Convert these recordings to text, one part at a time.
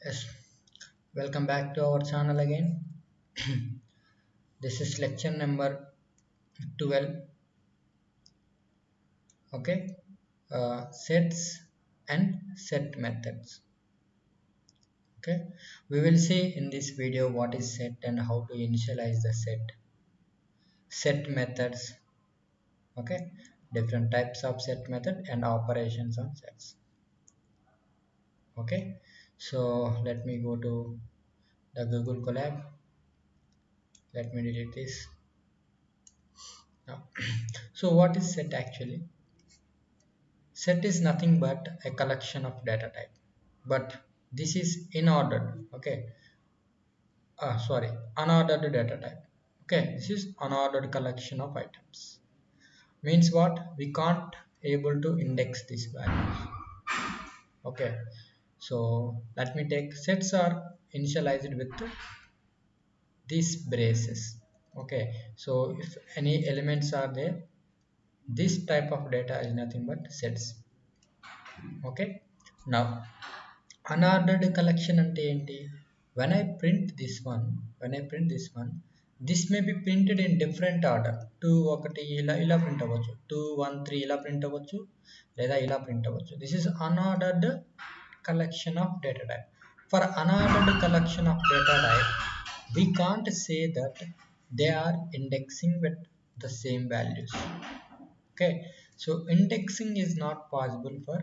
Yes, welcome back to our channel again. This is lecture number 12. Okay, sets and set methods. Okay, we will see in this video what is set and how to initialize the set methods. Okay, different types of set method and operations on sets. Okay, so let me go to the Google Colab. Let me delete this now. So what is set actually? Set is nothing but a collection of data type, but this is unordered. Okay, sorry, unordered data type. Okay, this is unordered collection of items. Means what? We can't able to index these values. Okay, so let me take sets are initialized with these braces. Okay, so if any elements are there, this type of data is nothing but sets. Okay, now unordered collection ante enti? When I print this one, this may be printed in different order. 2 ఒకటి ఇలా print అవ్వచ్చు, 2 1 3 ఇలా print అవ్వచ్చు, లేదా ఇలా print అవ్వచ్చు. This is unordered collection of data type. For unordered collection of data type, we can't say that they are indexing with the same values. Okay, so indexing is not possible for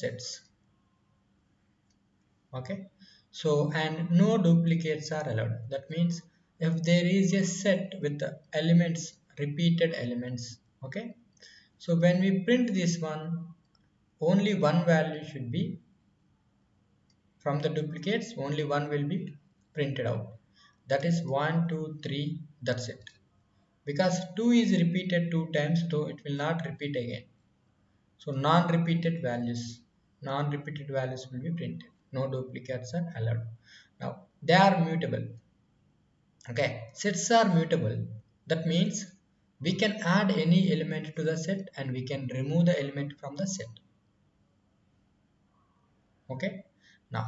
sets. Okay, so and no duplicates are allowed. That means if there is a set with the elements, repeated elements. Okay, so when we print this one, only one value should be from the duplicates, only one will be printed out. That is 1 2 3, that's it. Because 2 is repeated 2 times, so it will not repeat again. So non-repeated values will be printed. No duplicates are allowed. Now they are mutable. Okay, sets are mutable. That means we can add any element to the set and we can remove the element from the set. Okay, now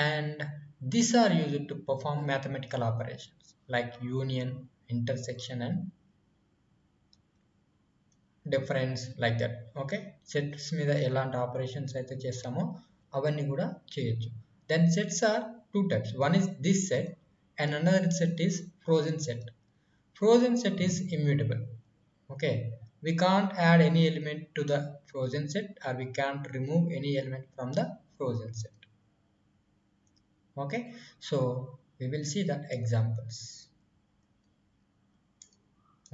and these are used to perform mathematical operations like union, intersection and difference like that. Okay, sets మీద ఎలాంటి operations అయితే చేస్తామో అవన్నీ కూడా చేయొచ్చు. Then sets are two types. One is this set and another set is frozen set. Frozen set is immutable. Okay, we can't add any element to the frozen set or we can't remove any element from the frozen set. Okay, so we will see that examples.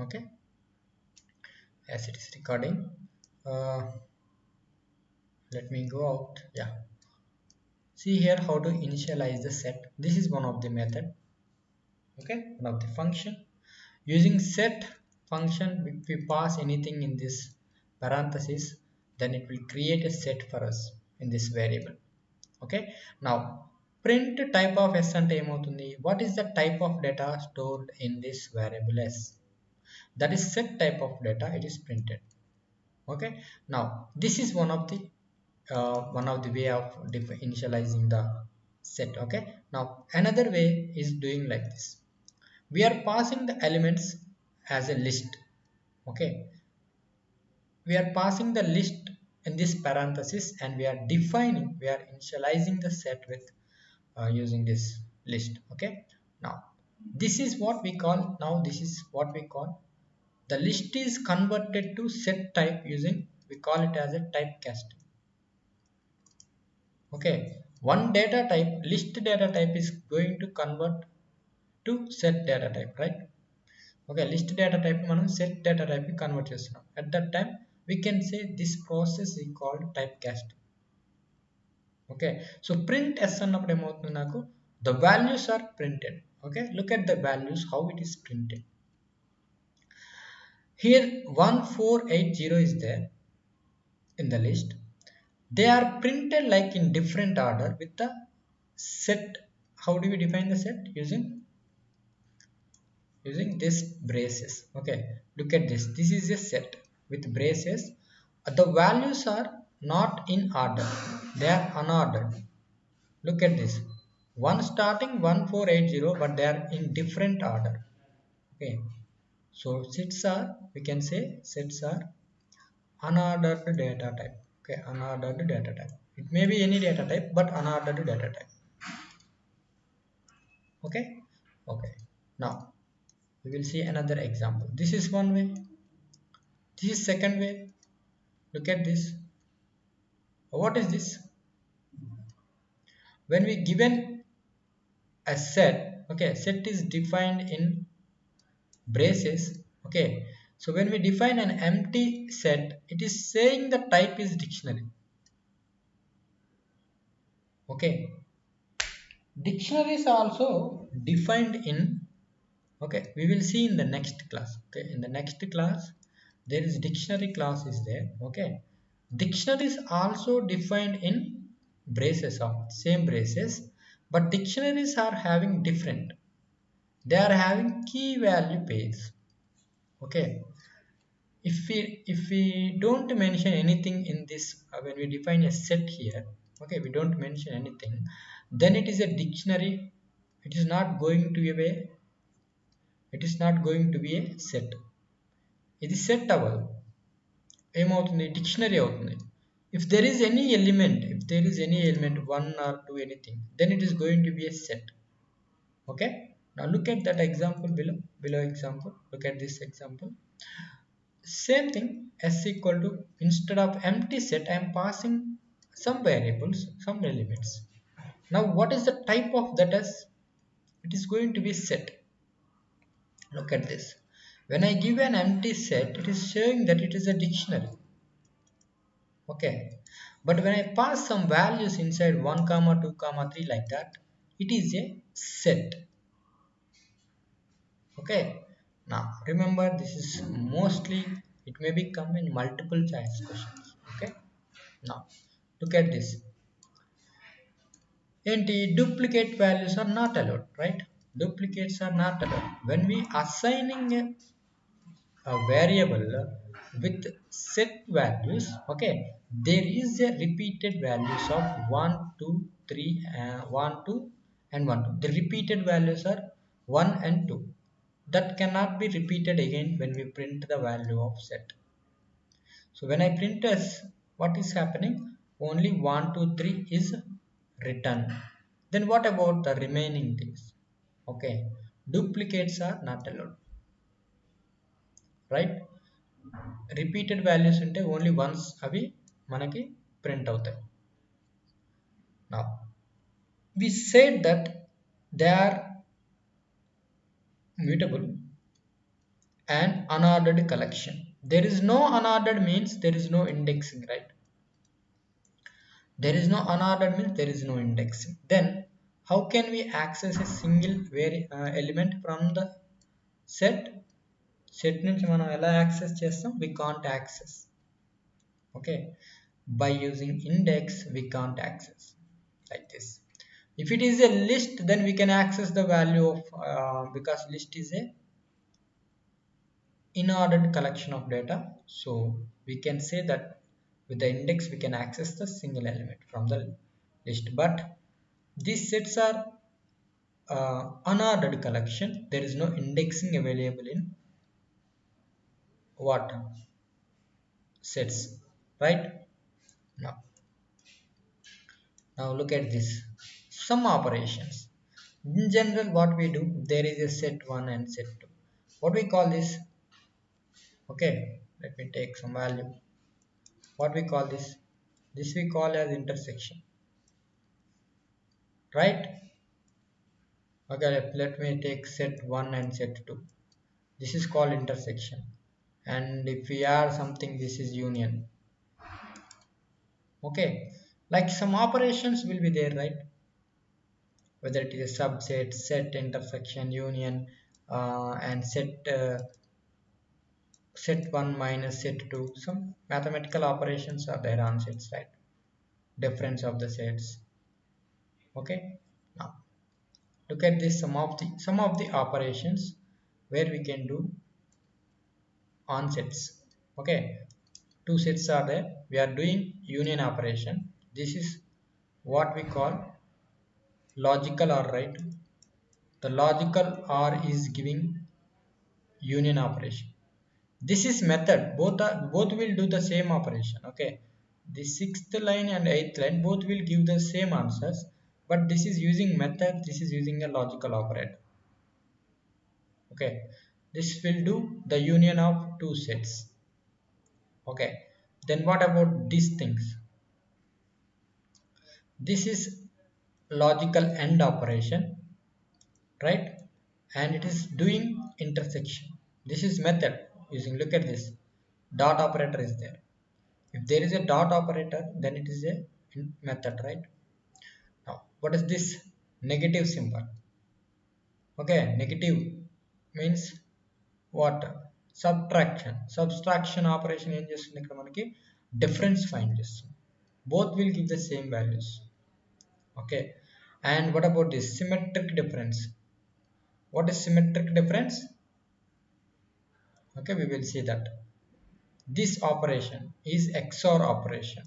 Okay, as it is recording, let me go out. Yeah, see here how to initialize the set. This is one of the method. Okay, one of the function. Using set function, if we pass anything in this parenthesis, then it will create a set for us in this variable. Okay, now print type of s ante emoutundi. What is the type of data stored in this variable s? That is set type of data, it is printed. Okay, now this is one of the way of initializing the set. Okay, now another way is doing like this. We are passing the elements as a list. Okay, we are passing the list in this parenthesis and we are initializing the set with using this list. Okay, now this is what we call the list is converted to set type using, we call it as a typecasting. Okay, one data type, list data type, is going to convert to set data type, right? Okay, list data type మనం set data type కి convert చేస్తున్నాం. At that time we can say this process is called typecasting. Okay, so print s అన్నప్పుడు ఏమవుతుంది, నాకు the values are printed. Okay, look at the values, how it is printed. Here 1480 is there in the list. They are printed like in different order with the set. How do we define the set? Using this braces. Okay, look at this is a set with braces. The values are not in order, they are unordered. Look at this, one starting 1480, but they are in different order. Okay, so sets are, we can say sets are unordered data type. Okay, unordered data type, it may be any data type but unordered data type. Okay, okay, now we will see another example. This is one way, this is second way. Look at this, what is this? When we given a set, okay, set is defined in braces. Okay, so when we define an empty set, it is saying the type is dictionary. Okay, dictionary is also defined in, okay, we will see in the next class. Okay, in the next class there is dictionary class is there. Okay, dictionary is also defined in braces of same braces, but dictionaries are having different, they are having key value pairs. Okay, if we don't mention anything in this, when we define a set here, okay, we don't mention anything, then it is a dictionary, it is not going to be a, it is not going to be a set, ఇది set అవ్వదు, ఏమవుతుంది dictionary అవుతుంది. If there is any element, if there is any element one or two anything, then it is going to be a set. Okay, now look at that example below example, look at this example. Same thing, s equal to, instead of empty set I am passing some variables, some elements. Now what is the type of that s? It is going to be set. Look at this, when I give an empty set, it is showing that it is a dictionary. Okay, but when I pass some values inside 1 comma 2 comma 3 like that, it is a set. Okay, now remember this is mostly, it may be come in multiple choice questions. Okay, now look at this, enti duplicate values are not allowed, right? Duplicates are not allowed when we assigning a variable with set values. Okay, there is a repeated values of 1 2 3 1 2 and 1 2, the repeated values are 1 and 2, that cannot be repeated again when we print the value of set. So when I print as, what is happening, only 1 2 3 is written, then what about the remaining things? Okay, duplicates are not allowed, right? Repeated values ఉంటే only once అవి మనకి print అవుతాయి. Now we said that they are mutable and unordered collection. There is no unordered means there is no indexing, right? There is no unordered means there is no indexing. Then how can we access a single element from the set? Set నుంచి మనం ఎలా access చేస్తాం? We can't access. Okay, by using index we can't access like this. If it is a list, then we can access the value of because list is a unordered collection of data, so we can say that with the index we can access the single element from the list. But these sets are unordered collection, there is no indexing available in what sets, right? Now look at this, some operations. In general what we do, there is a set 1 and set 2, what we call this? Okay, let me take some value, what we call this? This we call as intersection, right? Okay, let me take set 1 and set 2, this is called intersection, and if we are something, this is union. Okay, like some operations will be there, right? Whether it is a subset, set, intersection, union, and set 1 minus set 2, some mathematical operations are there on sets, right? Difference of the sets. Okay, now look at this, some of the operations where we can do on sets. Okay, two sets are there, we are doing union operation. This is what we call logical OR, right? The logical OR is giving union operation. This is method, both will do the same operation. Okay, the sixth line and eighth line both will give the same answers, but this is using method, this is using a logical operator. Okay, this will do the union of two sets. Okay, then what about these things? This is logical AND operation, right? And it is doing intersection. This is method using, look at this, dot operator is there. If there is a dot operator, then it is a method, right? Now what is this negative symbol? Okay, negative means what? Subtraction operation ఏం చేస్తుంది ఇక్కడ మనకి? Difference find చేస్తుంది. Both will give the same values. Okay, and what about this symmetric difference? What is symmetric difference? Okay, we will see that this operation is XOR operation.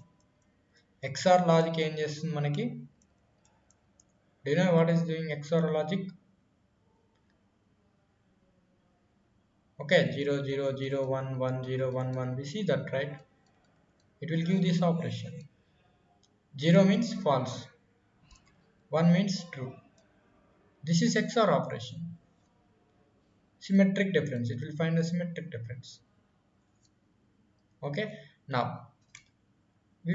XOR logic ఏం చేస్తుంది మనకి? Do you know what is doing XOR logic? Okay, 0 0 0 1 1 0 1 1, we see that, right? It will give this operation. 0 means false, 1 means true. This is XOR operation. Symmetric difference, it will find a symmetric difference. Okay, now we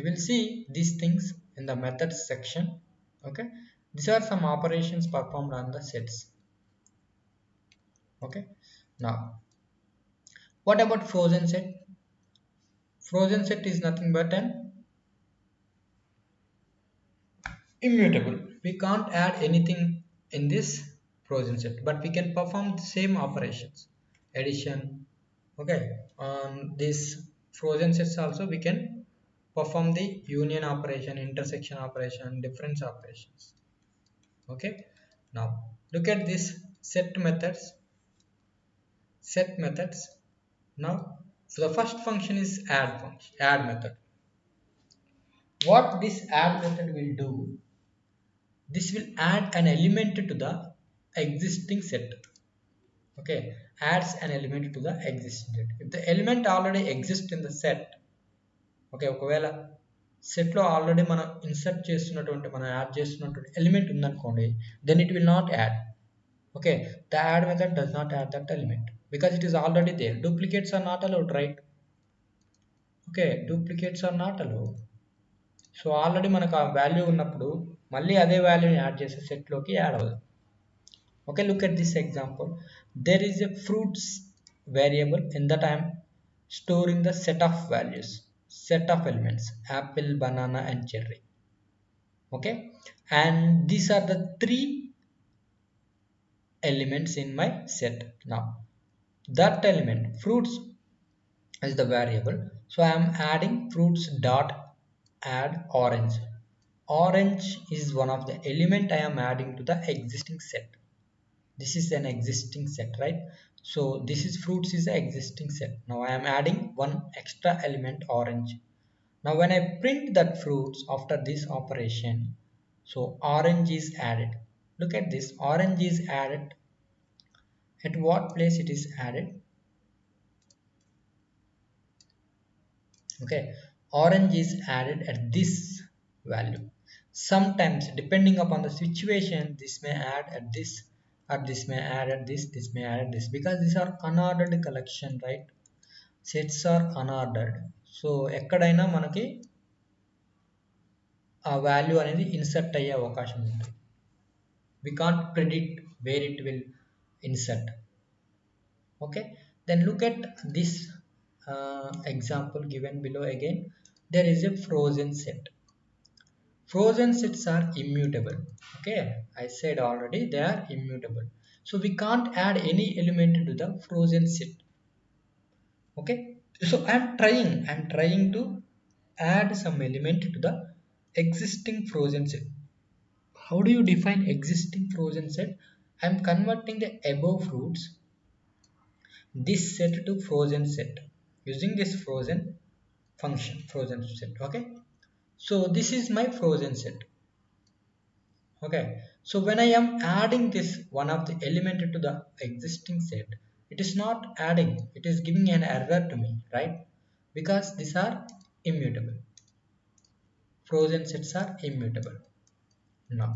will see these things in the methods section. Okay, these are some operations performed on the sets. Okay, now what about frozen set? Frozen set is nothing but an immutable. We can't add anything in this frozen set, but we can perform the same operations, addition. Okay, on this frozen sets also we can perform the union operation, intersection operation, difference operations. Okay, now look at this set methods. Now so the first function is add method. What this add method will do, this will add an element to the existing set. Okay, adds an element to the existing set. If the element already exists in the set, okay, ఒకవేళ set లో already మనం insert చేస్తున్నటువంటి, మనం add చేస్తున్నటువంటి element ఉందనుకోండి, then it will not add. Okay, the add method does not add that element because it is already there. Duplicates are not allowed, right? Okay, duplicates are not allowed. So already మనకు ఆ value ఉన్నప్పుడు మళ్ళీ అదే వాల్యూని add చేసే సెట్లోకి add అవ్వదు. Okay, look at this example. There is a fruits variable in that I am storing the set of values, set of elements, apple, banana and cherry. Okay, and these are the three elements in my set. Now that element fruits is the variable, so I am adding fruits dot add orange. Orange is one of the element I am adding to the existing set. This is an existing set, right? So this is fruits is the existing set. Now I am adding one extra element, orange. Now when I print that fruits after this operation, so orange is added. Look at this, orange is added. At what place it is added? Okay, orange is added at this value. Sometimes depending upon the situation, this may add at this, or this may add at this may add at this, because these are unordered collection, right? Sets are unordered, so ఎక్కడైనా మనకి ఆ value అనేది insert అయ్యే అవకాశం ఉంటుంది. We can't predict where it will insert. Okay, then look at this example given below again. There is a frozen set. Frozen sets are immutable. Okay, I said already they are immutable, so we can't add any element to the frozen set. Okay, so I'm trying to add some element to the existing frozen set. How do you define existing frozen set? I'm converting the above fruits, this set, to frozen set. using this frozen function, frozen set. Okay, so this is my frozen set. Okay, so when I am adding this one of the element to the existing set, it is not adding, it is giving an error to me, right? Because these are immutable. Frozen sets are immutable. Now,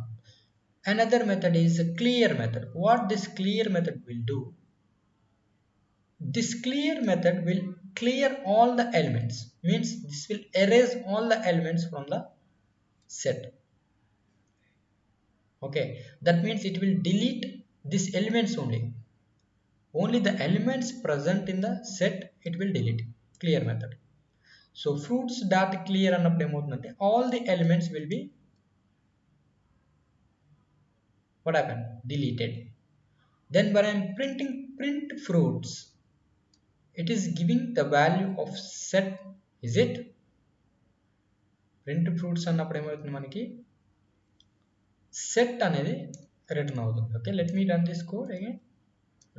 another method is a clear method. What this clear method will do, this clear method will clear all the elements, means this will erase all the elements from the set. Okay, that means it will delete these elements only the elements present in the set it will delete. Clear method. So fruits dot clear అన్నప్పుడు ఏమవుతుందంటే all the elements will be what happened deleted. Then when I'm printing print fruits, it is giving the value of set. Is it print fruits అన్నప్పుడు ఏమవుతుంది మనకి set అనేది return అవుతుంది. Okay, let me run this code again.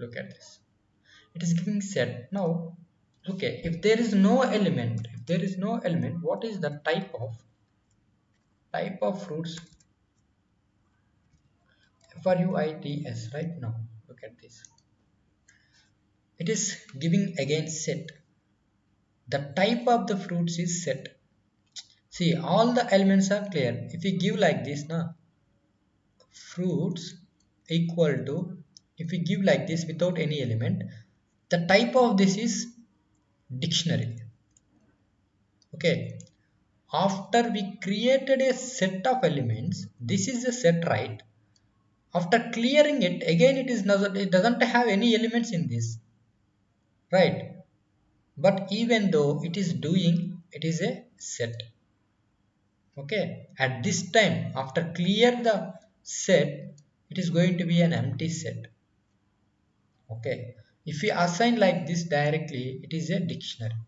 Look at this, it is giving set. Now okay, if there is no element, what is the type of fruits? fruits, right? Now look at this, it is giving again set. The type of the fruits is set. See, all the elements are clear. If we give like this now, fruits equal to, if we give like this without any element, the type of this is dictionary. Okay, after we created a set of elements, this is a set, right? After clearing it again, it doesn't have any elements in this, right? But even though it is doing, it is a set. Okay, at this time after clear the set, it is going to be an empty set. Okay, if we assign like this directly, it is a dictionary.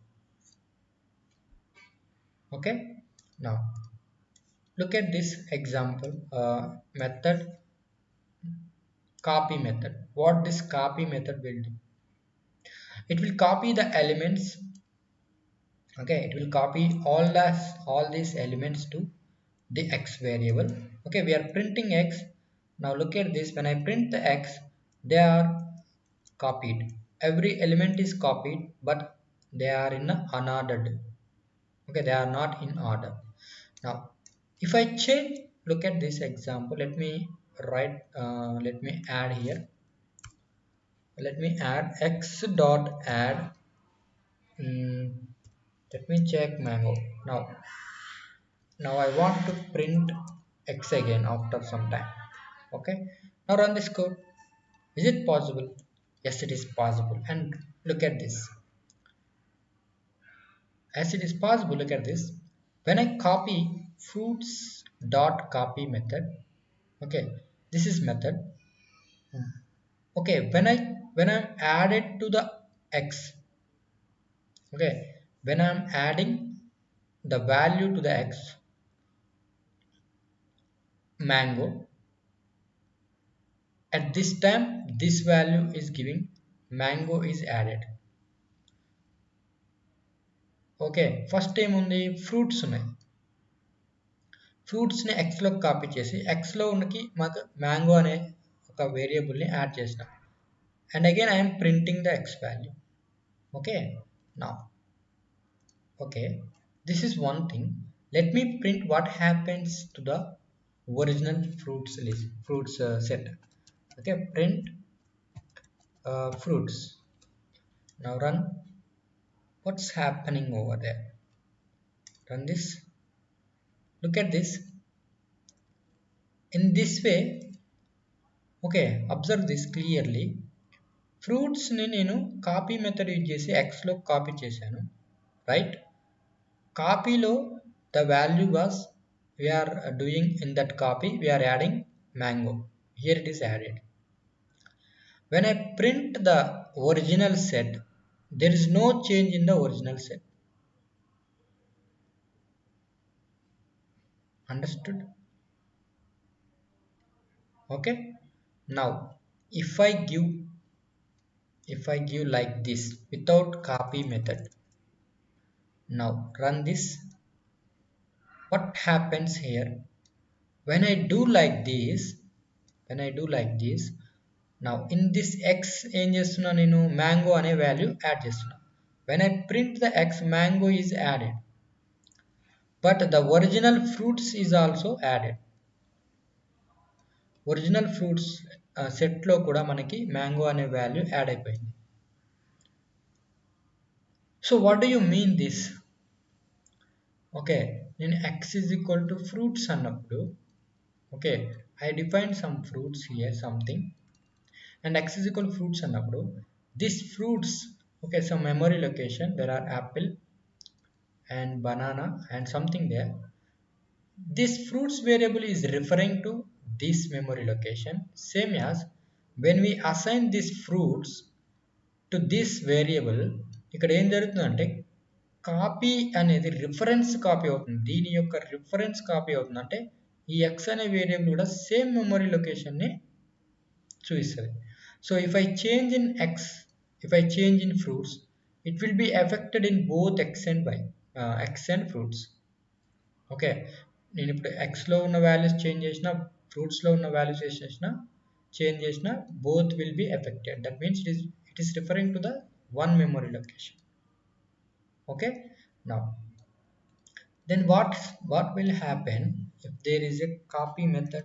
Okay, now look at this example method, copy method. What this copy method will do, it will copy the elements. Okay, it will copy all these elements to the x variable. Okay, we are printing x. Now look at this, when I print the x, they are copied. Every element is copied, but they are in unordered. Okay, they are not in order. Now if I change, look at this example, let me add here, let me add x dot add, let me check mango. Now I want to print x again after some time. Okay, now run this code. Is it possible? Yes, it is possible. And look at this, as it is possible, look at this, when I copy fruits dot copy method. Okay, this is method. Okay, when I'm added to the x, okay, when I'm adding the value to the x, mango, at this time this value is giving mango is added. Okay, first time ఉంది fruits ఉన్నాయి, ఫ్రూట్స్ని ఎక్స్లో copy చేసి ఎక్స్లో ఉన్నకి మాకు mango అనే ఒక వేరియబుల్ని యాడ్ చేసినాం. And again I'm printing the x value. Okay, నా okay, this is one thing. Let me print what happens to the original fruits list, fruits set. Okay, print fruits. Now run, what's happening over there? Run this, look at this. In this way, okay, observe this clearly. Fruits ని నేను copy method use చేసి x లో copy చేశాను, right? కాపీలో the value was, we are doing in that copy, we are adding mango. Here it is added. When I print the original set, there is no change in the original set. Understood? Okay, now if I give like this without copy method, Now run this. What happens here? When I do like this, when I do like this, now in this x ఏం చేస్తున్నా నేను mango అనే value add చేస్తున్నా. When I print the x, mango is added, but the original fruits is also added. Original fruits సెట్లో కూడా మనకి mango అనే value add అయిపోయింది. So what do you mean this? Okay, నేను x is equal to fruits అన్నప్పుడు, okay, I define some fruits here, something, and x is equal to fruits అన్నప్పుడు these fruits, okay, some memory location, there are apple and banana and something there. This fruits variable is referring to this memory location, same as when we assign these fruits to this variable. ఇక్కడ ఏం జరుగుతుందంటే copy అనేది reference copy అవుతుంది, దీని యొక్క reference copy అవుతుంది. అంటే ఈ ఎక్స్ అనే వేరియబుల్ కూడా సేమ్ మెమరీ లొకేషన్ని చూపిస్తుంది. So if I change in X, if I change in fruits, it will be affected in both X and Y, X and fruits. Okay, నేను ఇప్పుడు ఎక్స్లో ఉన్న వాల్యూస్ చేంజ్ చేసిన, ఫ్రూట్స్లో ఉన్న వాల్యూస్ చేంజ్ చేసిన, both will be affected. That means it is referring to the one memory location. Okay, now then what will happen if there is a copy method,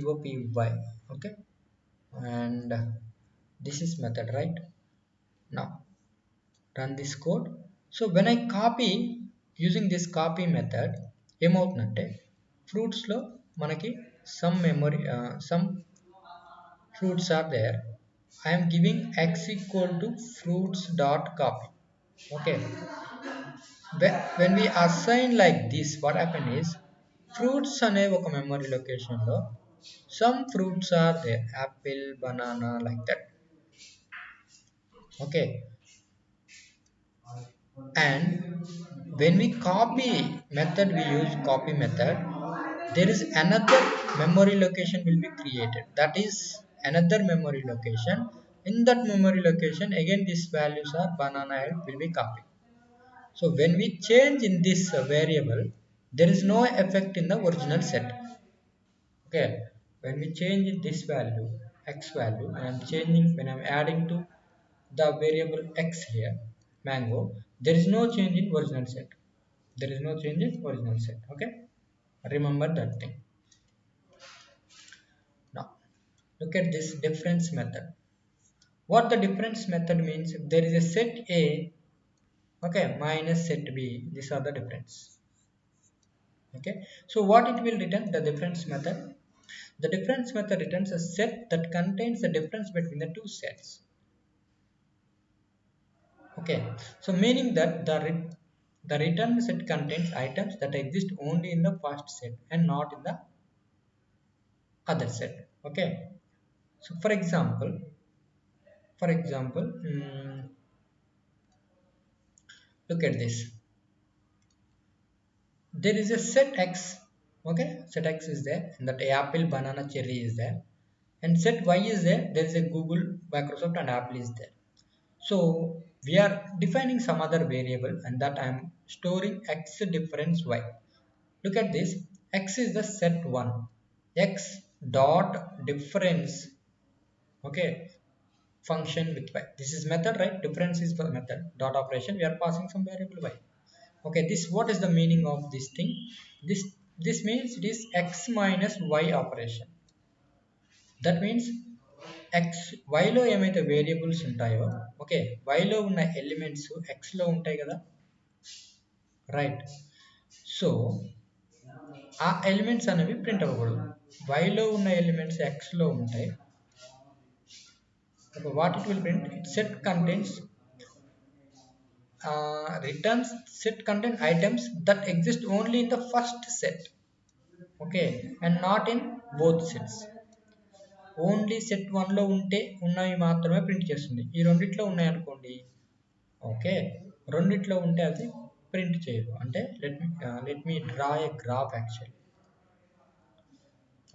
copy, okay, and this is method, right? Now run this code. So when I copy using this copy method, ఏమవుతుందంటే ఫ్రూట్స్లో మనకి some memory, some fruits are there. I am giving x equal to fruits dot copy. Okay, when we assign like this, what happen is fruits అనే ఒక memory location లో some fruits are there, apple, banana, like that. Okay, and when we copy method, we use copy method, there is another memory location will be created, that is another memory location. In that memory location again these values are banana will be copied. So when we change in this variable, there is no effect in the original set. Okay, when we change in this value, x value, I am changing, when I am adding to the variable x here, mango, there is no change in original set. There is no change in original set. Okay, remember that thing. Now look at this difference method. What the difference method means, if there is a set A, okay, minus set B, these are the difference. Okay, so what it will return? The difference method. The difference method returns a set that contains the difference between the two sets. Okay, so meaning that the return set contains items that exist only in the first set and not in the other set. Okay, so for example, look at this. There is a set x. Okay, set x is there, and that apple, banana, cherry is there, and set y is there. There is a Google, Microsoft, and Apple is there. So we are defining some other variable, and that I am storing x difference y. Look at this. X is the set 1, x dot difference, okay, function with y. This is method, right? Difference is for method. Dot operation, we are passing some variable y. Okay, this, what is the meaning of this thing? This means it is x minus y operation. That means x, y లో ఏమైతే variables ఉంటాయో, okay, y లో ఉన్న elements x లో ఉంటాయి కదా, right? So ఆ elements అనేవి ప్రింట్ అవ్వకూడదు. y లో ఉన్న ఎలిమెంట్స్ x లో ఉంటాయి. What it will print? It set contains returns set contain items that exist only in the first set, okay, and not in both sets. Only set 1లో ఉంటే ఉన్నవి మాత్రమే ప్రింట్ చేస్తుంది. ఈ రెండిట్లో ఉన్నాయి అనుకోండి, ఓకే, రెండిట్లో ఉంటే అది ప్రింట్ చేయదు. అంటే let me draw A graph actually.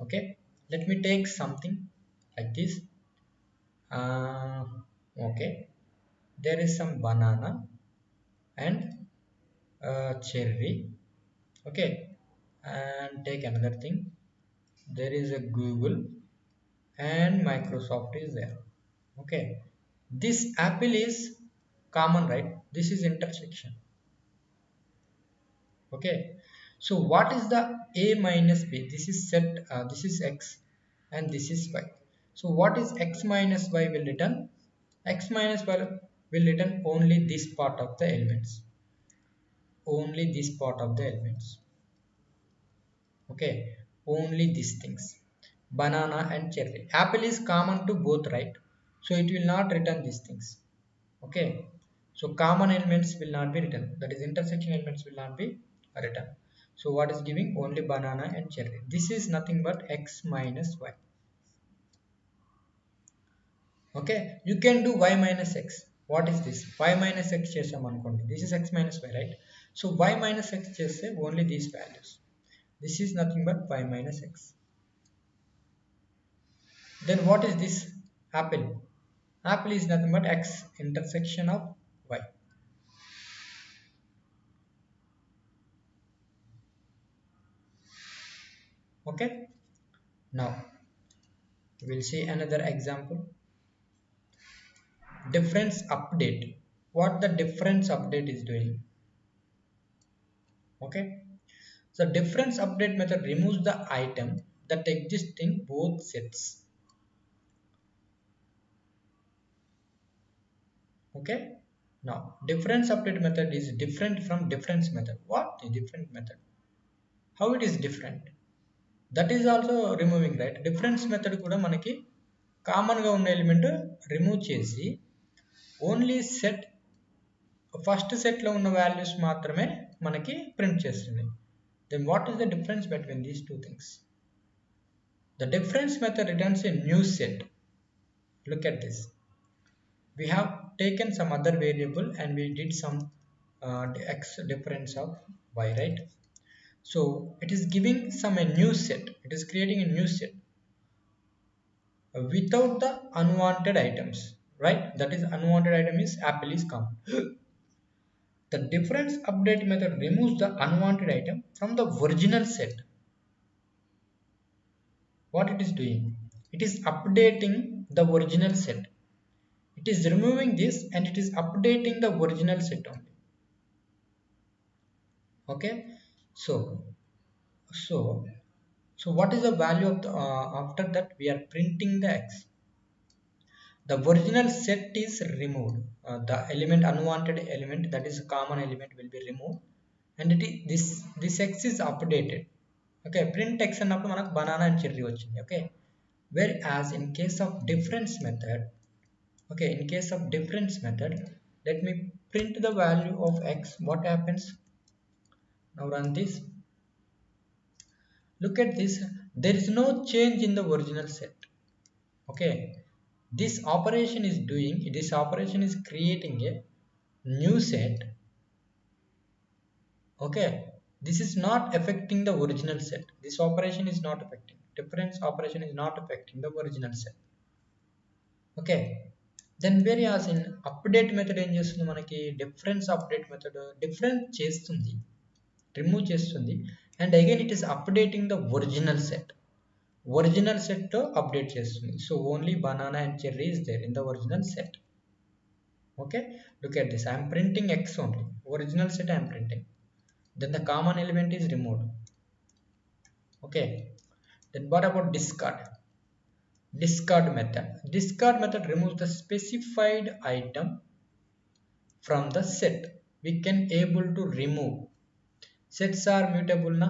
Okay, let me take something like this. Okay, there is some banana, and cherry. Okay, and take another thing. There is a Google and Microsoft is there. Okay, this apple is common, right? This is intersection. Okay, so what is the a minus b? This is set, this is x and this is y. So what is x minus y will return? X minus y will return only this part of the elements, only this part of the elements. Okay, only these things, banana and cherry. Apple is common to both, right? So it will not return these things. Okay, so common elements will not be written, that is intersection elements will not be written. So what is giving? Only banana and cherry. This is nothing but x minus y. Okay, you can do y minus x. What is this? Y minus x chesam anukondi, this is x minus y, right? So y minus x chese only these values. This is nothing but y minus x. Then what is this? Apple. Apple is nothing but x intersection of y. Okay, now we'll see another example. Difference update. What the difference update is doing? Okay, so difference update method removes the item that exists in both sets. Okay, now difference update method is different from difference method. What the different method? How it is different? That is also removing, right? Difference method kuda manaki common ga unna element remove chesi only set first set లో ఉన్న values మాత్రమే మనకి print చేస్తుంది. Then what is the difference between these two things? The difference method returns a new set. Look at this. We have taken some other variable and we did some x difference of y, right? So it is giving some a new set. It is creating a new set without the unwanted items, right? That is unwanted item is apple is common. The difference update method removes the unwanted item from the original set. What it is doing? It is updating the original set. It is removing this and it is updating the original set only. Okay, so so so what is the value of the after that we are printing the x. The original set is removed. The element unwanted element, that is common element, will be removed and it is this x is updated. Okay, print x అన్నప్పుడు మనకు banana and cherry వచ్చింది. Okay, whereas in case of difference method, okay, in case of difference method, let me print the value of x. What happens? Now run this. Look at this. There is no change in the original set. Okay, this operation is doing, this operation is creating a new set. Okay, this is not affecting the original set. This operation is not affecting, difference operation is not affecting the original set. Okay, then whereas in update method ఏం చేస్తుంది మనకి? difference update method different చేస్తుంది, remove చేస్తుంది and again it is updating the original set. Original set to update చేస్తుంది. So only banana and cherry is there in the original set. Okay, look at this. I am printing x only, original set I am printing. Then the common element is removed. Okay, then what about discard? Discard method. Discard method removes the specified item from the set. We can able to remove. Sets are mutable na,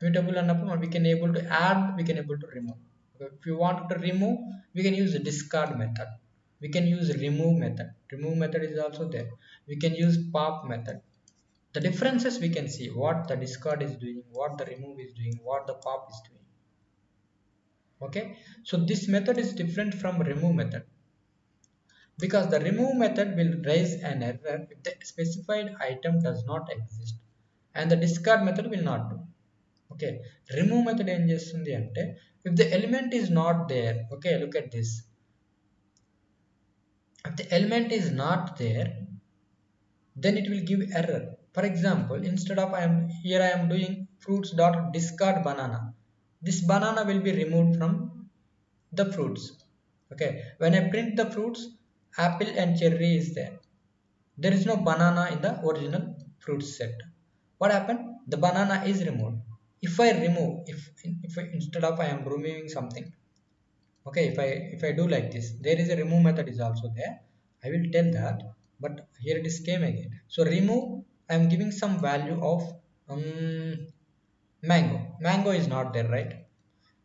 mutable annappudu we can able to add, we can able to remove. If you want to remove, we can use the discard method. We can use remove method. Remove method is also there. We can use pop method. The differences we can see, what the discard is doing, what the remove is doing, what the pop is doing. Okay, so this method is different from remove method because the remove method will raise an error if the specified item does not exist and the discard method will not do. Okay, remove method ఏం చేస్తుంది అంటే if the element is not there, okay, look at this, if the element is not there, then it will give error. For example, instead of I am doing fruits dot discard banana, this banana will be removed from the fruits. Okay, when I print the fruits, apple and cherry is there. There is no banana in the original fruit set. What happened? The banana is removed. If I remove, if instead of I am removing something, okay, if I do like this, there is a remove method is also there. I will tell that, but here it is came again. So remove, I am giving some value of mango is not there, right?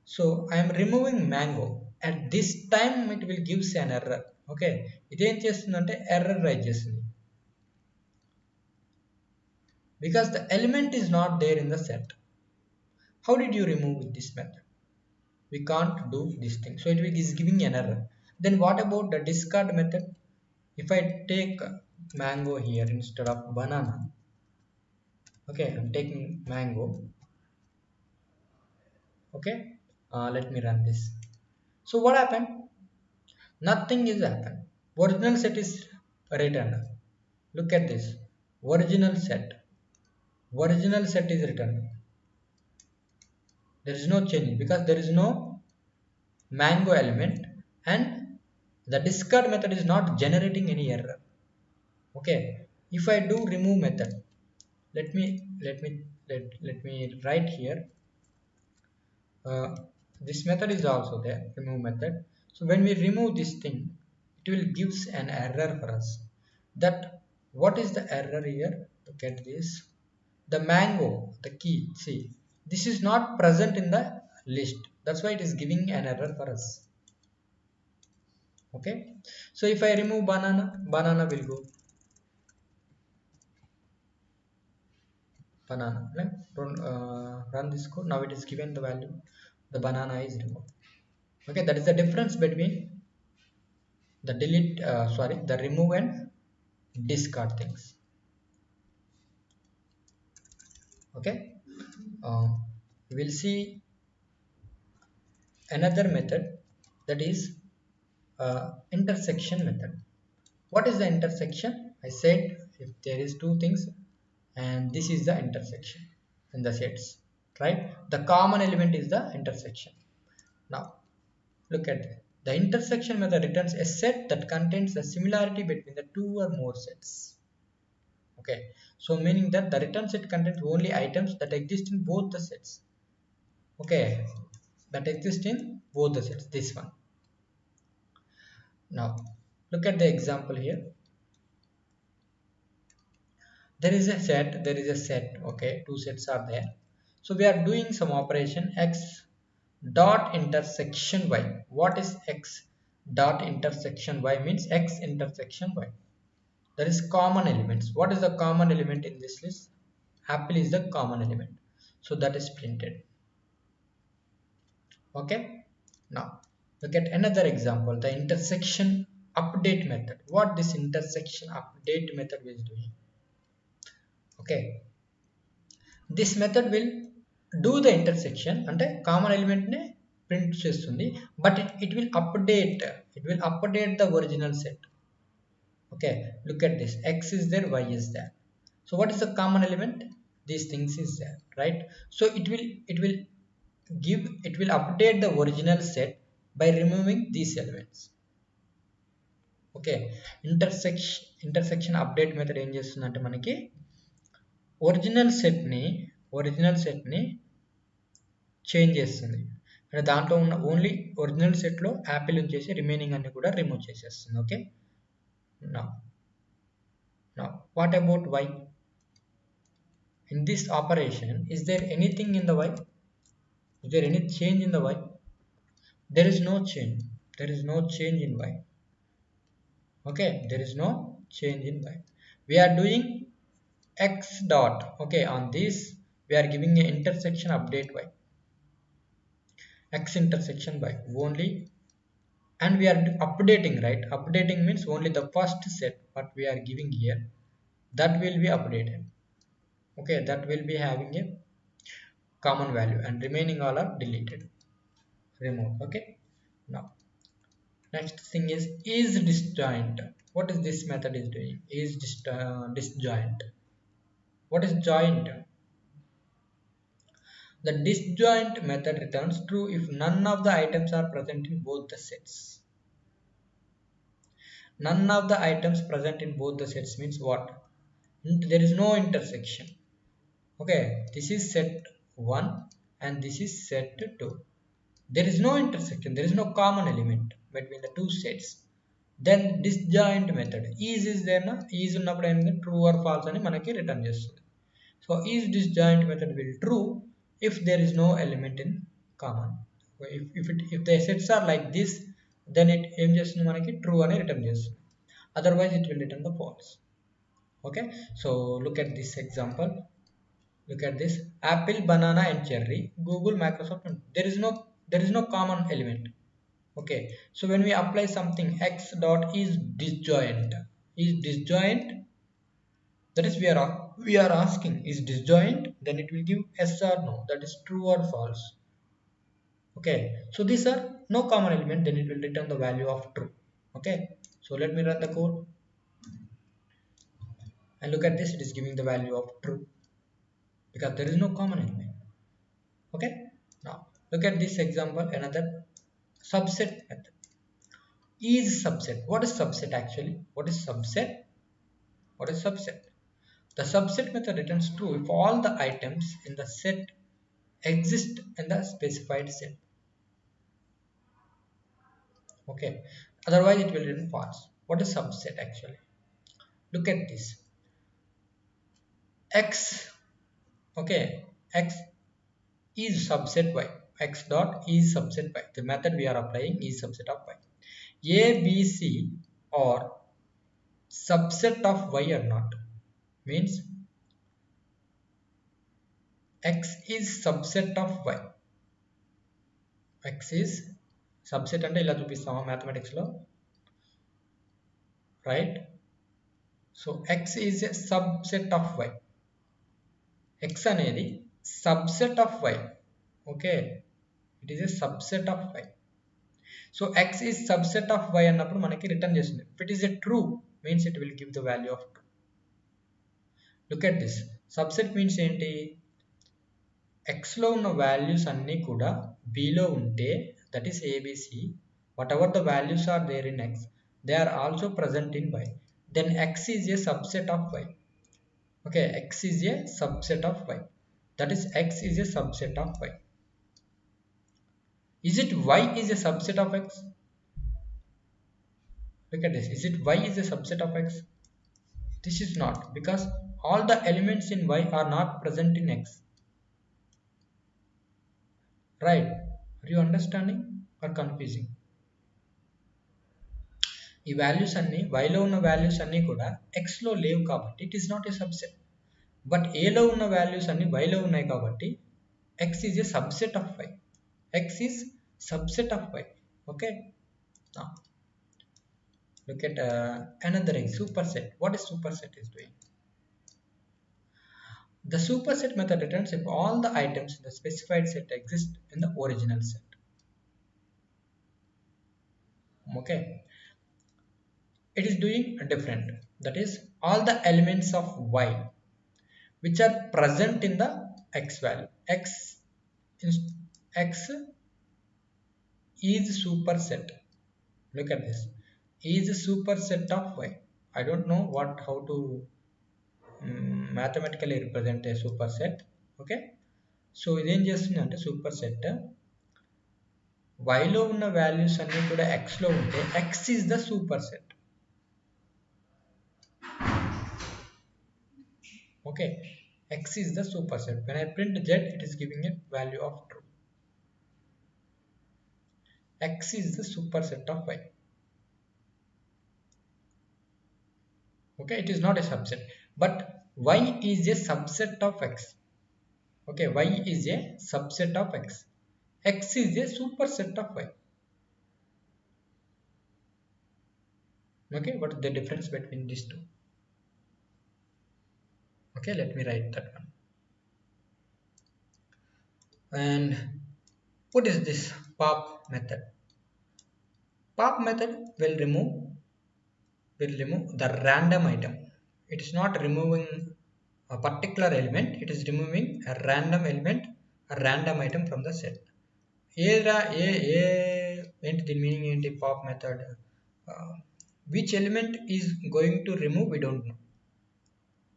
So I am removing mango. At this time it will gives an error. Okay, ఇదేం చేస్తుందంటే error rise చేస్తుంది because the element is not there in the set. How did you remove with this method? We can't do this thing, so it is giving an error. Then what about the discard method? If I take mango here instead of banana, okay, I'm taking mango. Okay, let me run this. So what happened? Nothing is happened. Original set is returned. Look at this. Original set is returned. There is no change because there is no mango element, and the discard method is not generating any error. Okay, if I do remove method, let me write here. This method is also there, remove method. So when we remove this thing, it will gives an error for us. That what is the error here? Look at this. The mango, the key, see, this is not present in the list. That's why it is giving an error for us. Okay, so if I remove banana will go banana. Run this code. Now it is given the value, the banana is removed. Okay, that is the difference between the the remove and discard things. Okay, we will see another method, that is intersection method. What is the intersection? I said if there is two things and this is the intersection in the sets, right? The common element is the intersection. Now look at it. The intersection method returns a set that contains the similarity between the two or more sets. Okay, so meaning that the return set contains only items that exist in both the sets. Okay, that exist in both the sets, this one. Now look at the example here. There is a set, okay, two sets are there. So we are doing some operation x dot intersection y. What is x dot intersection y? Means x intersection y. There is common elements. What is the common element in this list? Apple is the common element, so that is printed. Okay, now look at another example, the intersection update method. What this intersection update method is doing? Okay, this method will do the intersection అంటే common element ని print చేస్తుంది, but it will update the original set. Okay, look at this, x is there, y is there. So what is the common element? These things is there, right? So it will update the original set by removing these elements. Okay, intersection update method ఏం చేస్తుందంటే మనకి original set ని change చేస్తుంది. అంటే దాంట్లో ఉన్న only original set లో Apple ఉంచేసి రిమైనింగ్ అన్ని కూడా రిమూవ్ చేసేస్తుంది. Okay, now what about y? In this operation, is there anything in the y? Is there any change in the y? There is no change. There is no change in y. Okay, there is no change in y. We are doing x dot. Okay, on this we are giving an intersection update y. X intersection y only, and we are updating, right? Updating means only the first set what we are giving here, that will be updated. Okay, that will be having a common value, and remaining all are deleted, removed. Okay, now next thing is disjoint. What is this method is doing is disjoint. What is joint? The disjoint method returns true if none of the items are present in both the sets. None of the items present in both the sets means what? There is no intersection. Okay, this is set 1 and this is set 2. There is no intersection, there is no common element between the two sets. Then disjoint method is there na is ఉన్నప్పుడు ఏంది true or false అని మనకి return చేస్తుంది. So is disjoint method will true if there is no element in common. If the sets are like this, then it ఏం చేస్తుంది మనకి true అని return చేస్తుంది. Otherwise it will return the false. Okay, so look at this example. Look at this: apple, banana and cherry, Google, Microsoft. There is no common element. Okay, so when we apply something, x dot is disjoint. Is disjoint, that is we are asking is disjoint, then it will give yes or no, that is true or false. Okay, so these are no common element, then it will return the value of true. Okay, so let me run the code and look at this. It is giving the value of true because there is no common element. Okay, now look at this example, another subset method. Is subset. What is subset actually? What is subset? What is subset? The subset method returns true if all the items in the set exist in the specified set. Okay, otherwise it will return false. What is subset actually? Look at this: x, okay, x is subset y. X dot is subset y. The method we are applying is subset of y. A, B, C are subset of y or not, means x is subset of y. X is subset అంటే ఇలా చూపిస్తామా mathematics లో, right? So x is a subset of y. X అనేది subset of y. Okay, it is a subset of y. So x is subset of y అన్నప్పుడు మనకి return చేస్తుంది. If it is a true, means it will give the value of true. Look at this. Subset means ఏంటి? x లో ఉన్న values అన్నీ కూడా b లో ఉంటే, that is abc, whatever the values are there in x, they are also present in y, then x is a subset of y. Okay, x is a subset of y, that is x is a subset of y. Is it y is a subset of x? Look at this. Is it y is a subset of x? This is not, because all the elements in y are not present in x. Right? Are you understanding or confusing? ఈ values అన్ని y లో ఉన్న values అన్ని కూడా x లో లేవు కాబట్టి it is not a subset. But a లో ఉన్న వాల్యూస్ అన్ని y లో ఉన్నాయి కాబట్టి x is a subset of y. x is subset of y. Okay, now look at another superset. What is superset is doing? The superset method returns if all the items in the specified set exist in the original set. Okay, it is doing different. That is, all the elements of y which are present in the x value. X is superset. Look at this. Is a superset of y. I don't know how to mathematically represent a superset. Okay, so ఇదేం చేస్తుంది అంటే superset y లో ఉన్న values అన్ని కూడా x లో ఉంటే x is the superset. Okay, x is the superset. When I print z, it is giving a value of true. X is the superset of y. Okay, it is not a subset, but y is a subset of x. Okay, y is a subset of x. X is a superset of y. Okay, what is the difference between these two? Okay, let me write that one. And what is this pop method? Pop method will remove will remove the random item. It is not removing a particular element, it is removing a random element, a random item from the set. ఏంటి దీని meaning ఏంటి pop method, which element is going to remove we don't know.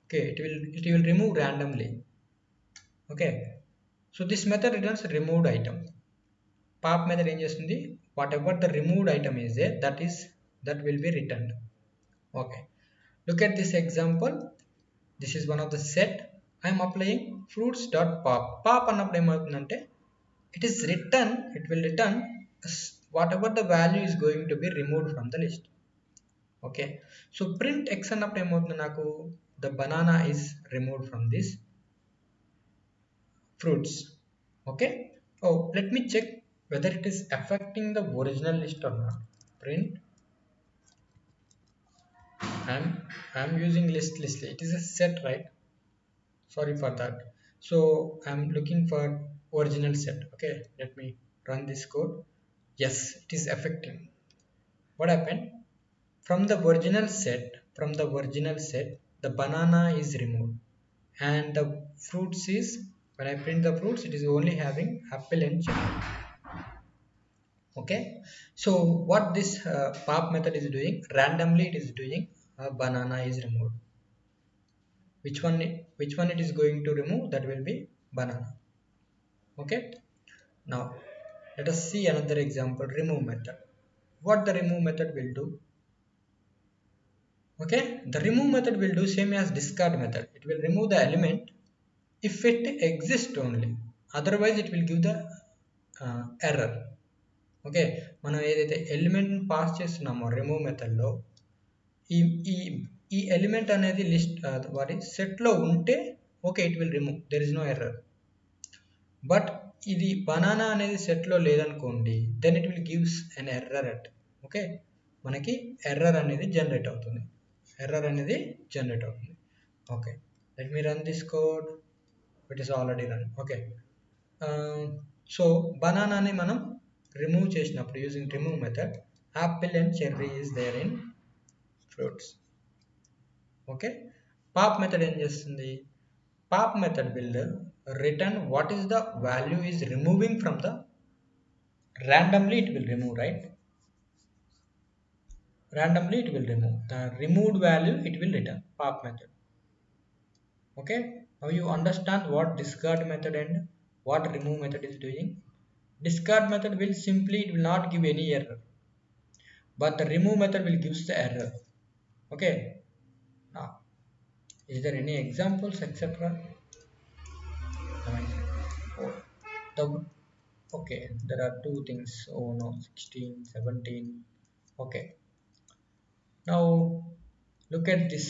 Okay, it will remove randomly. Okay, so this method returns removed item. Pop method ఏం చేస్తుంది, whatever the removed item is there, that will be returned. Okay, look at this example. This is one of the set. I am applying fruits dot pop. Pop అన్నప్పుడు ఏమవుతుందంటే it will return whatever the value is going to be removed from the list. Okay, so print x అన్నప్పుడు ఏమవుతుంది, నాకు the banana is removed from this fruits. Okay, oh, let me check whether it is affecting the original list or not. Print, I'm using list, it is a set, right? Sorry for that. So I'm looking for original set. Okay, let me run this code. Yes, it is affecting. What happened, from the original set, the banana is removed, and the fruits is, when I print the fruits, it is only having apple and cherry. Okay, so what this pop method is doing, randomly it is doing banana is removed. Which one it is going to remove, that will be banana. Okay, now let us see another example, remove method. What the remove method will do, okay, the remove method will do same as discard method. It will remove the element if it exists only, otherwise it will give the error. Okay, మనం ఏదైతే element pass చేస్తున్నామో remove మెథడ్లో, ఈ ఈ ఈ element అనేది list వారి సెట్లో ఉంటే okay it will remove, there is no error. But ఇది బనానా అనేది సెట్లో లేదనుకోండి, then it will gives an error at. Okay, మనకి ఎర్రర్ అనేది జనరేట్ అవుతుంది. Okay, let me run this code. It is already run. Okay, so బనానాని మనం remove చేసినప్పుడు using remove method, apple and cherry is there in fruits. Okay, pop method ఏం చేస్తుంది, pop method will return what is the value is removing from the, randomly it will remove, right? Randomly it will remove the removed value, it will return, pop method. Okay, now you understand what discard method and what remove method is doing. Discard method will simply, it will not give any error, but the remove method will gives the error. Okay, now is there any examples etc.? Oh, okay, there are two things. Oh no, 16 17. Okay, now look at this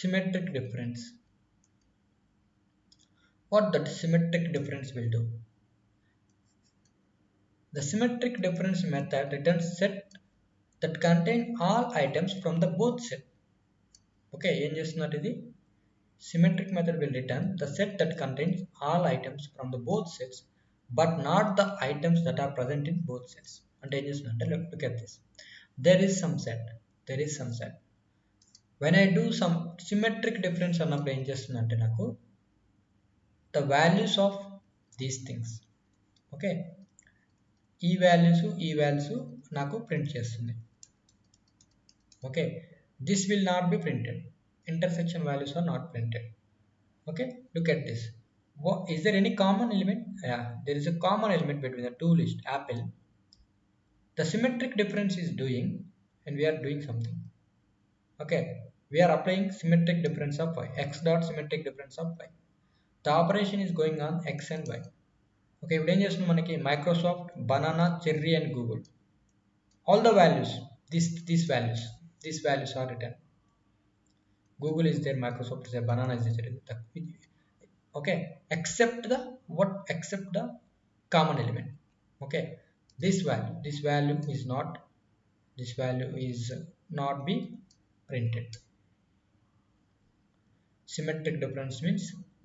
symmetric difference. What that symmetric difference will do, the symmetric difference method returns set that contain all items from the both set. Okay, ఏం చేస్తున్నట్టు ఇది, symmetric method will return the set that contains all items from the both sets but not the items that are present in both sets. అంటే ఏం చేస్తుందంటే, look at this, there is some set, when I do some symmetric difference అన్నప్పుడు ఏం చేస్తుందంటే నాకు the values of these things, okay, ఈ values నాకు print చేస్తుంది. Okay, this will not be printed, intersection values are not printed. Okay, look at this. Is there any common element? Yeah, there is a common element between the two lists, apple. The symmetric difference is doing, and we are doing something. Okay, we are applying symmetric difference of y, x dot symmetric difference of y. The operation is going on x and y. Okay, ఇప్పుడు ఏం చేస్తుంది మనకి, Microsoft, banana, cherry and Google, all the values, these values are written. Google is there, Microsoft is there, banana is there. Okay, except the common element. Okay, this value is not be printed. Symmetric difference means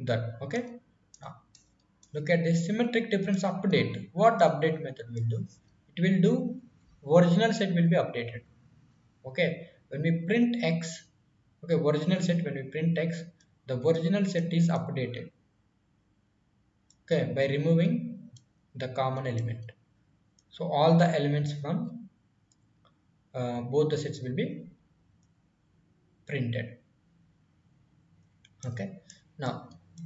that. Okay, now look at this symmetric difference update. What the update method will do, it will do original set will be updated. Okay, when we print x, okay, original set, when we print x, the original set is updated, okay, by removing the common element. So all the elements from both the sets will be printed. Okay, now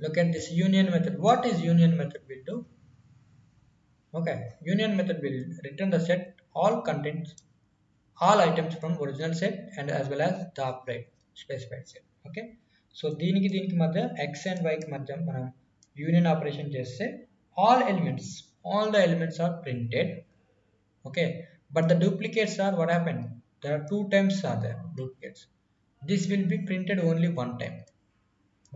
look at this union method. What is union method will do? Okay, union method will return the set all contents, all items from original set and as well as the update specified set. Okay, so దీనికి మధ్య x and y కి మధ్య మనం union operation చేస్తే all the elements are printed. Okay, but the duplicates are, what happened, there are two times are there duplicates. This will be printed only one time.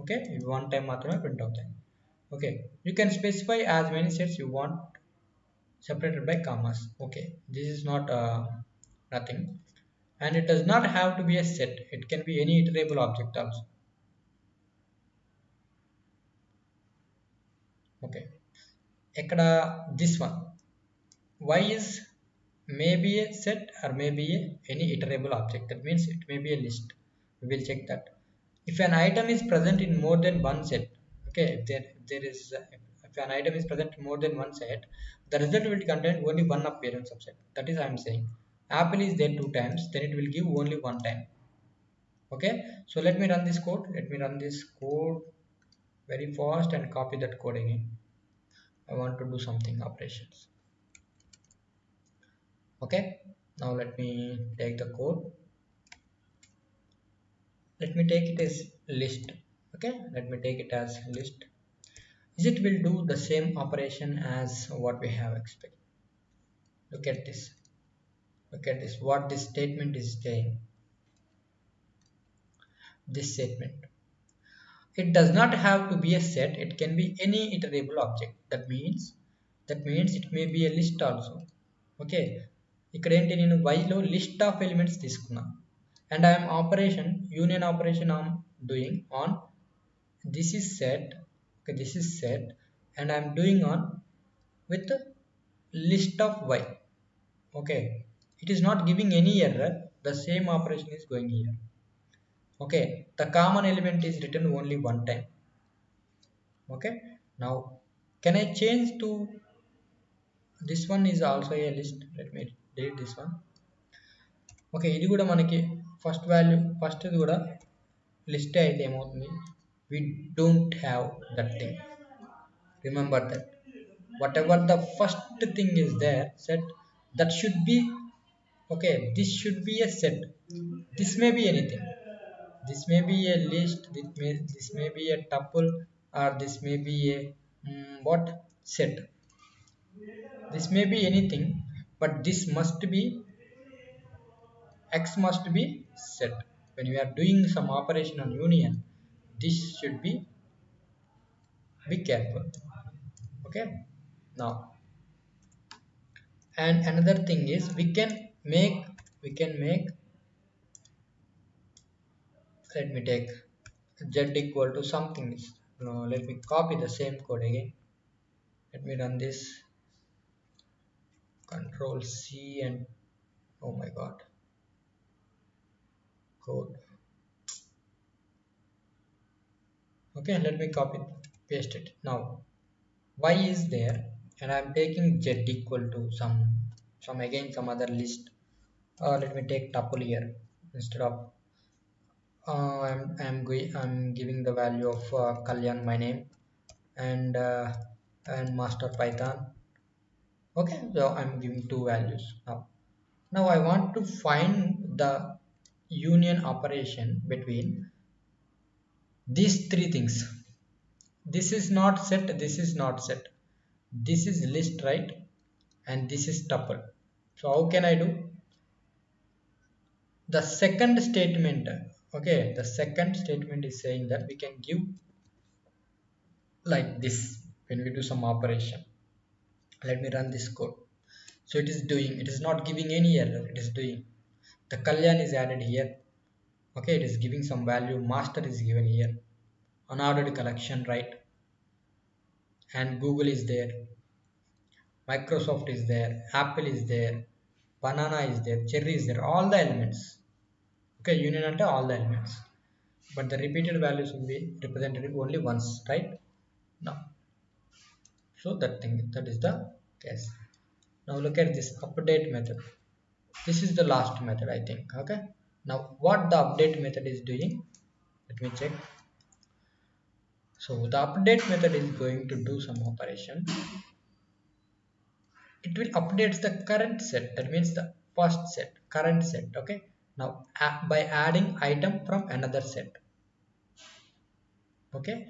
Okay, one time మాత్రమే print అవుతాయి. Okay, you can specify as many sets you want separated by commas. Okay, this is not nothing, and it does not have to be a set, it can be any iterable object also. Okay, ekkada this one y is maybe a set or maybe any iterable object, that means it may be a list. We will check that. If an item is present in more than one set, okay, if an item is present in more than one set, the result will contain only one appearance of set. That is, I am saying apple is there two times, then it will give only one time. Okay, so let me run this code. Let me run this code very fast and copy that code again. I want to do something operations. Okay, now let me take the code. Let me take it as list. Okay, let me take it as list. Is it will do the same operation as what we have expected? Look at this, look at this, what this statement is saying. This statement, it does not have to be a set, it can be any iterable object. That means it may be a list also. Okay, ఇక్కడ ఏంటి, నేను y లో list of elements తీసుకున్నా and I'm operation union operation I'm doing on this is set. Okay, this is set and I'm doing on with list of y. Okay, it is not giving any error, the same operation is going here. Okay, the common element is written only one time. Okay, now can I change to this one is also a list? Let me delete this one. Okay, ఇది కూడా మనకి first value, first ఇది కూడా list అయితే ఏమవుతుంది, we don't have that thing. Remember that whatever the first thing is there set, that should be, okay, this should be a set. This may be anything, this may be a list, this may be a tuple, or this may be a what set, this may be anything, but this must be, x must be set. When we are doing some operation on union, this should be careful. Okay, now, and another thing is we can make let me take z equal to something is, no, let me copy the same code again. Let me run this, control C, and oh my god, code. Okay, let me copy paste it. Now y is there and I'm taking z equal to some again some other list. Let me take tuple here instead of I'm giving the value of Kalyan, my name, and master Python. Okay, so I'm giving two values. Now I want to find the union operation between these three things. This is not set, this is not set, this is list, right, and this is tuple. So how can I do the second statement? Okay, the second statement is saying that we can give like this when we do some operation. Let me run this code. So it is doing, it is not giving any error, it is doing, the Kalyan is added here. Okay, it is giving some value, master is given here, unordered collection, right, and Google is there, Microsoft is there, Apple is there, banana is there, cherry is there, all the elements. Okay, union ante all the elements, but the repeated values will be represented only once, right? Now, so that is the case. Now look at this update method. This is the last method, I think. Okay, now what the update method is doing, let me check. So the update method is going to do some operation. It will update the current set, that means the first set, current set. Okay, now by adding item from another set. Okay,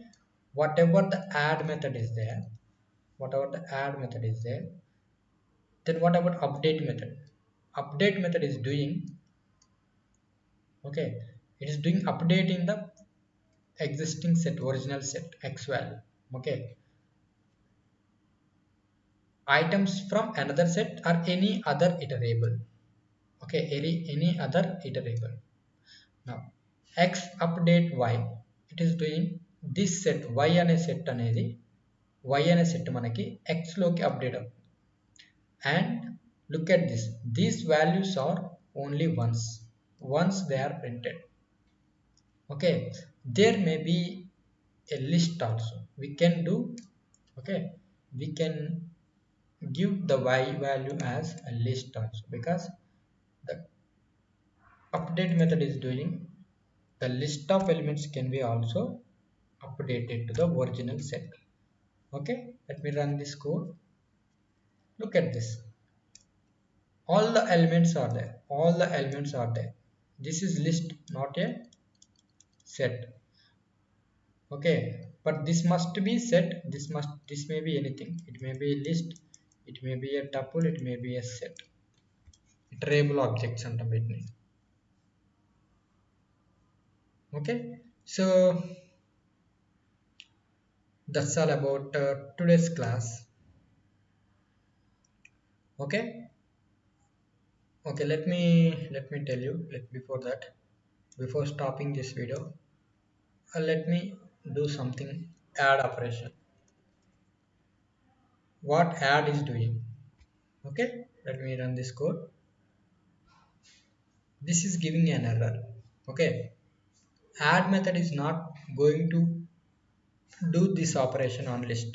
whatever the add method is there, whatever the add method is there, then what about update method? Update method is doing, okay, it is doing updating the existing set, original set x value. Okay, items from another set or any other iterable. Okay, any other iterable. Now x update y, it is doing this set y అనే set అనేది y అనే set మనకి x లోకి update అవుతుంది. And look at this, these values are only once they are printed. Okay, there may be a list also we can do. Okay, we can give the y value as a list also, because the update method is doing the list of elements can be also updated to the original set. Okay, let me run this code. Look at this, all the elements are there, all the elements are there. This is list, not a set. Okay, but this must be set, this may be anything, it may be a list, it may be a tuple, it may be a set. Iterable objects అంటాం వీటిని. Okay, so that's all about today's class. Okay, okay, let me tell you, before that, before stopping this video, let me do something, add operation. What add is doing? Okay, let me run this code. This is giving an error. Okay, add method is not going to do this operation on list.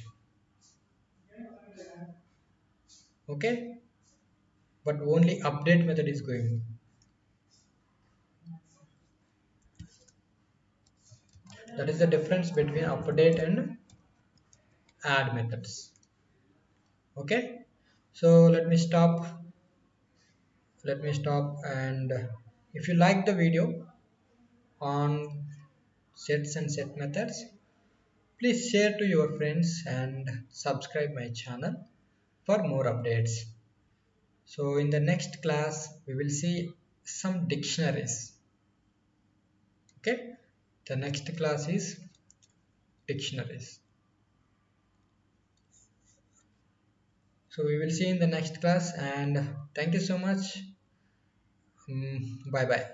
Okay, but only update method is going. That is the difference between update and add methods. Okay, so let me stop, and if you like the video on sets and set methods, please share to your friends and subscribe my channel for more updates. So in the next class we will see some dictionaries. Okay, the next class is dictionaries. So we will see in the next class, and thank you so much. Bye bye.